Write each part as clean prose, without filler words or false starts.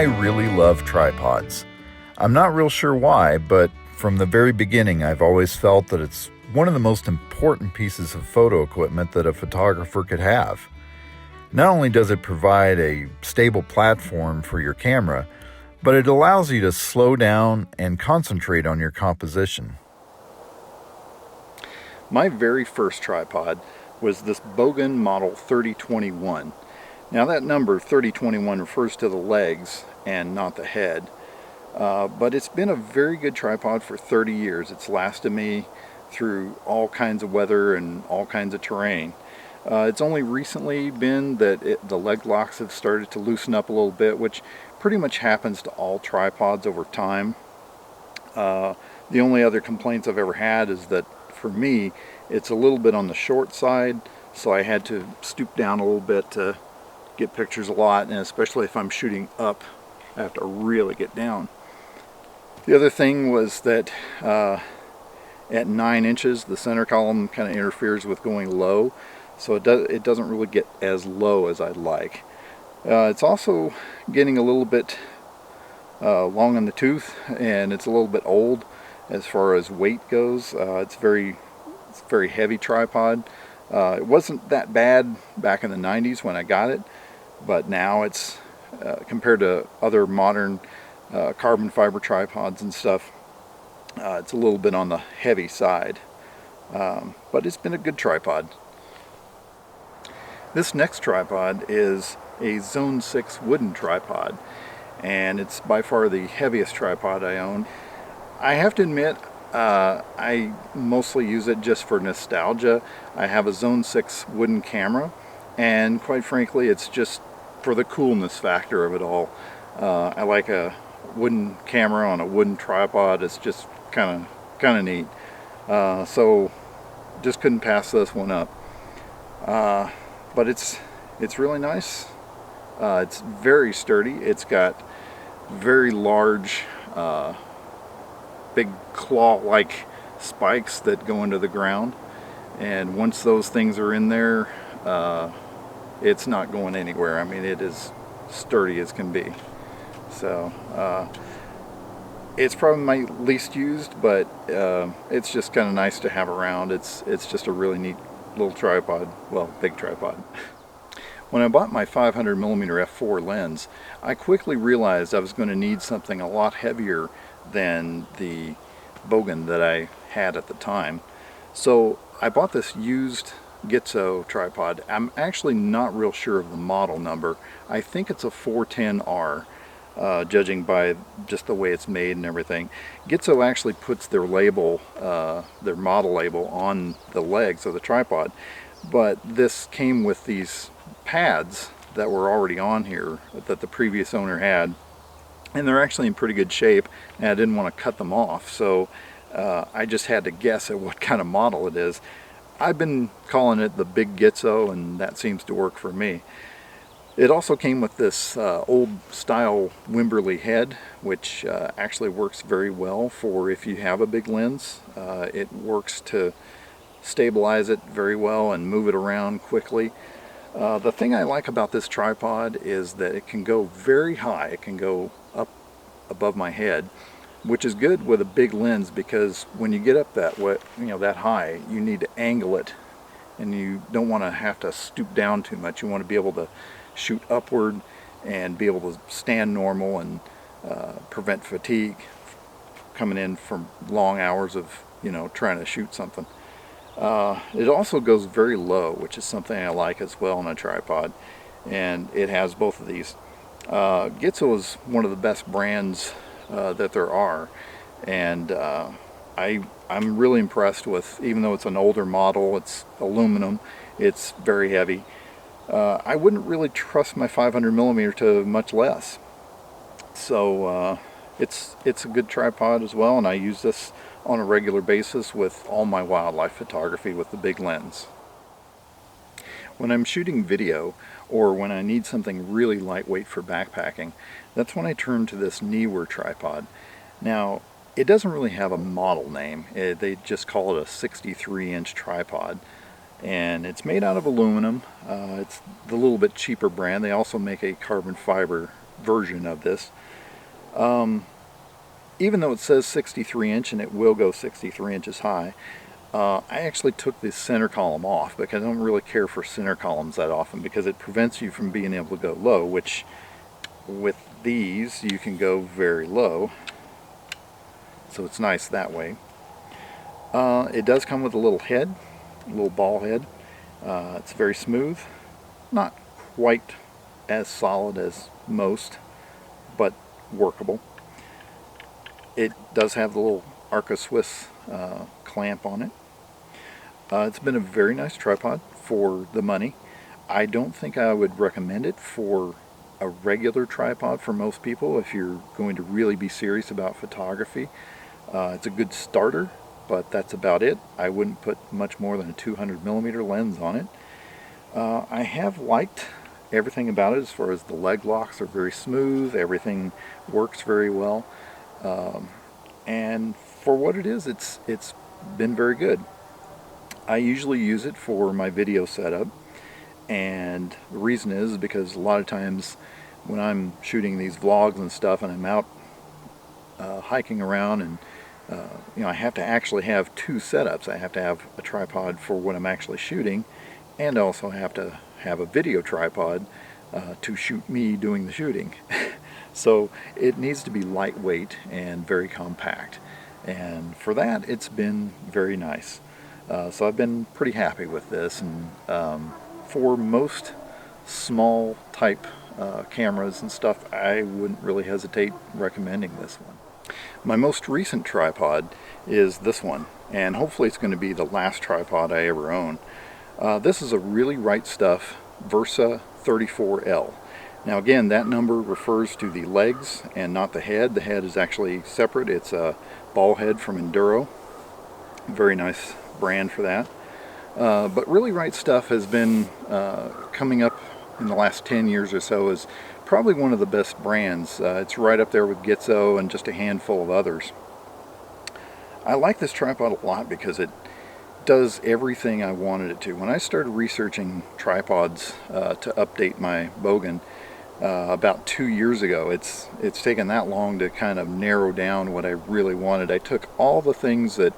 I really love tripods. I'm not real sure why, but from the very beginning I've always felt that it's one of the most important pieces of photo equipment that a photographer could have. Not only does it provide a stable platform for your camera, but it allows you to slow down and concentrate on your composition. My very first tripod was this Bogan model 3021. Now that number 3021 refers to the legs and not the head, but it's been a very good tripod for 30 years. It's lasted me through all kinds of weather and all kinds of terrain. It's only recently been that the leg locks have started to loosen up a little bit, which pretty much happens to all tripods over time. The only other complaints I've ever had is that for me it's a little bit on the short side, so I had to stoop down a little bit to get pictures a lot, and especially if I'm shooting up I have to really get down. The other thing was that at 9 inches the center column kind of interferes with going low, so it doesn't really get as low as I'd like. It's also getting a little bit long on the tooth, and it's a little bit old as far as weight goes. It's very heavy tripod. It wasn't that bad back in the 90s when I got it, but now it's compared to other modern carbon fiber tripods and stuff, it's a little bit on the heavy side, but it's been a good tripod. This next tripod is a Zone 6 wooden tripod, and it's by far the heaviest tripod I own. I have to admit, I mostly use it just for nostalgia. I have a Zone 6 wooden camera, and quite frankly it's just for the coolness factor of it all. I like a wooden camera on a wooden tripod. It's just kind of neat. So just couldn't pass this one up. But it's really nice. It's very sturdy. It's got very large big claw-like spikes that go into the ground, and once those things are in there, it's not going anywhere. I mean, it is sturdy as can be. So it's probably my least used, but it's just kind of nice to have around. It's just a really neat little tripod, well, big tripod. When I bought my 500mm f4 lens, I quickly realized I was going to need something a lot heavier than the Bogan that I had at the time. So I bought this used Gitzo tripod. I'm actually not real sure of the model number. I think it's a 410R, judging by just the way it's made and everything. Gitzo actually puts their label, their model label, on the legs of the tripod, but this came with these pads that were already on here that the previous owner had, and they're actually in pretty good shape, and I didn't want to cut them off, so I just had to guess at what kind of model it is. I've been calling it the Big Gitzo, and that seems to work for me. It also came with this old style Wimberley head, which actually works very well for if you have a big lens. It works to stabilize it very well and move it around quickly. The thing I like about this tripod is that it can go very high. It can go up above my head, which is good with a big lens, because when you get up that way, that high, you need to angle it, and you don't want to have to stoop down too much. You want to be able to shoot upward and be able to stand normal and prevent fatigue coming in from long hours of trying to shoot something. It also goes very low, which is something I like as well on a tripod, and it has both of these. Gitzo is one of the best brands that there are, and I'm really impressed with, even though it's an older model, it's aluminum, it's very heavy. I wouldn't really trust my 500mm to much less, so it's a good tripod as well, and I use this on a regular basis with all my wildlife photography with the big lens. When I'm shooting video, or when I need something really lightweight for backpacking, that's when I turn to this Neewer tripod. Now, it doesn't really have a model name. They just call it a 63-inch tripod, and it's made out of aluminum. It's the little bit cheaper brand. They also make a carbon fiber version of this. Even though it says 63 inch and it will go 63 inches high, I actually took this center column off because I don't really care for center columns that often, because it prevents you from being able to go low, which with these you can go very low, so it's nice that way. It does come with a little head, a little ball head. It's very smooth, not quite as solid as most, but workable. It does have the little Arca Swiss clamp on it. It's been a very nice tripod for the money. I don't think I would recommend it for a regular tripod for most people if you're going to really be serious about photography. It's a good starter, but that's about it. I wouldn't put much more than a 200mm lens on it. I have liked everything about it as far as the leg locks are very smooth, everything works very well. And for what it is, it's been very good. I usually use it for my video setup, and the reason is because a lot of times when I'm shooting these vlogs and stuff and I'm out hiking around, and I have to actually have two setups. I have to have a tripod for when I'm actually shooting, and also have to have a video tripod to shoot me doing the shooting. So it needs to be lightweight and very compact, and for that it's been very nice. So I've been pretty happy with this, and for most small type cameras and stuff, I wouldn't really hesitate recommending this one. My most recent tripod is this one, and hopefully it's going to be the last tripod I ever own. This is a really right stuff Versa 34L. Now again, that number refers to the legs and not the head. The head is actually separate. It's a ball head from Enduro. Very nice brand for that. But really right stuff has been coming up in the last 10 years or so as probably one of the best brands. It's right up there with Gitzo and just a handful of others. I like this tripod a lot because it does everything I wanted it to. When I started researching tripods to update my Bogan about 2 years ago, it's taken that long to kind of narrow down what I really wanted. I took all the things that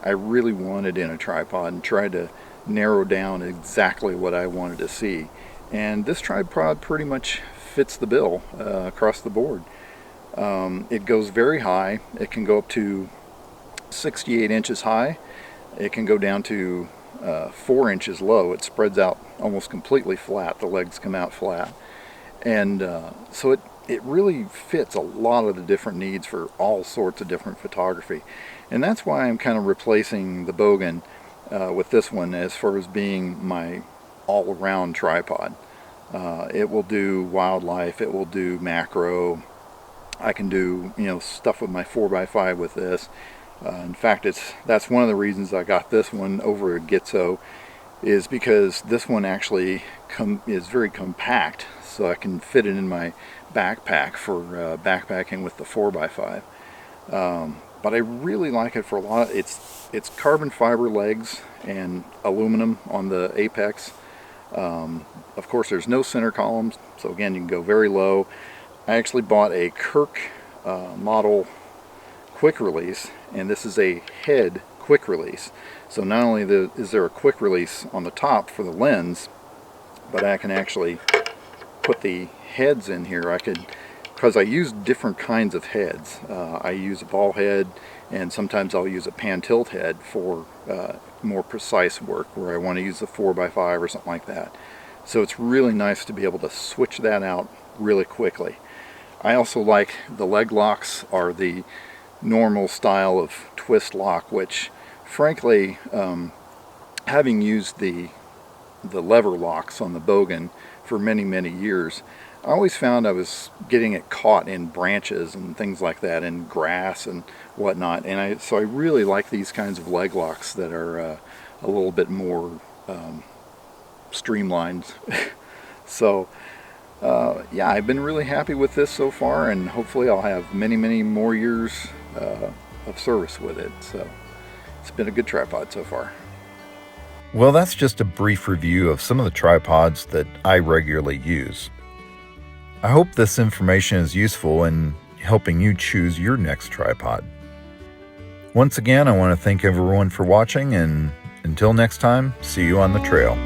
I really wanted in a tripod and tried to narrow down exactly what I wanted to see. And this tripod pretty much fits the bill across the board. It goes very high. It can go up to 68 inches high. It can go down to 4 inches low. It spreads out almost completely flat. The legs come out flat. And so it really fits a lot of the different needs for all sorts of different photography. And that's why I'm kind of replacing the Bogan with this one as far as being my all-around tripod. It will do wildlife, it will do macro. I can do stuff with my 4x5 with this. In fact, that's one of the reasons I got this one over at Gitzo, is because this one actually is very compact, so I can fit it in my backpack for backpacking with the 4x5. But I really like it for a lot. It's carbon fiber legs and aluminum on the apex. Of course, there's no center columns, so again, you can go very low. I actually bought a Kirk model quick release, and this is a head quick release. So not only is there a quick release on the top for the lens, but I can actually put the heads in here. Because I use different kinds of heads. I use a ball head, and sometimes I'll use a pan tilt head for more precise work where I want to use the 4x5 or something like that. So it's really nice to be able to switch that out really quickly. I also like the leg locks are the normal style of twist lock, which frankly, having used the lever locks on the Bogan for many years, I always found I was getting it caught in branches and things like that, and grass and whatnot, and so I really like these kinds of leg locks that are a little bit more streamlined. So yeah, I've been really happy with this so far, and hopefully I'll have many more years of service with it. So it's been a good tripod so far. Well, that's just a brief review of some of the tripods that I regularly use. I hope this information is useful in helping you choose your next tripod. Once again, I want to thank everyone for watching, and until next time, see you on the trail.